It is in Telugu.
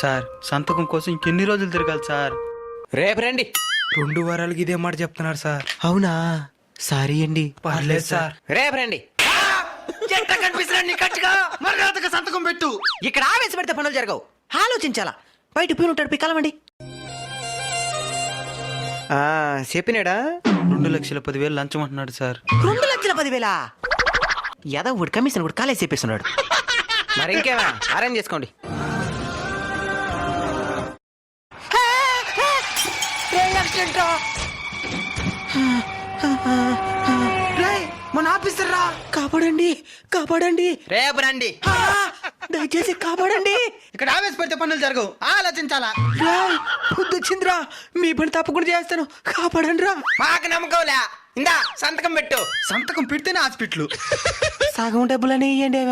సార్ సంతకం కోసం ఇంకెన్ని రోజులు తిరగాలి సార్? రేపు రండి. 2 వారాలకి ఇదే మాట చెప్తున్నారు సార్. అవునా? సారీ అండి. పర్లేదు సార్. రేపు రండి. సంతకం పెట్టు. ఇక్కడ ఆవేశ పెడితే పనులు జరగవు, ఆలోచించాలా. బయట పోయి ఉంటాడు, పిక్కలమండి. చెప్పినాడా? 2,10,000 లంచం అంటున్నాడు సార్. 2,10,000? యాదవ్ వాడు కమిషన్ కూడా కాలేజ్ చెప్పేస్తున్నాడు. మరి ఇంకేమా, అరేంజ్ చేసుకోండి. మన ఆఫీసర్ రా, కాపాడండి, కాపాడండి. రేపు రండి. దయచేసి కాపాడండి. ఇక్కడ ఆవేశపడితే పనులు జరగవు, ఆలోచించాలా. బుద్ధి వచ్చిందిరా, మీ పని తప్పకుండా చేస్తాను, కాపాడండి రా. మాకు నమ్మకంలే. ఇందా సంతకం పెట్టు. సంతకం పెడితేనే హాస్పిటల్. సగం డబ్బులని ఇయ్యండి.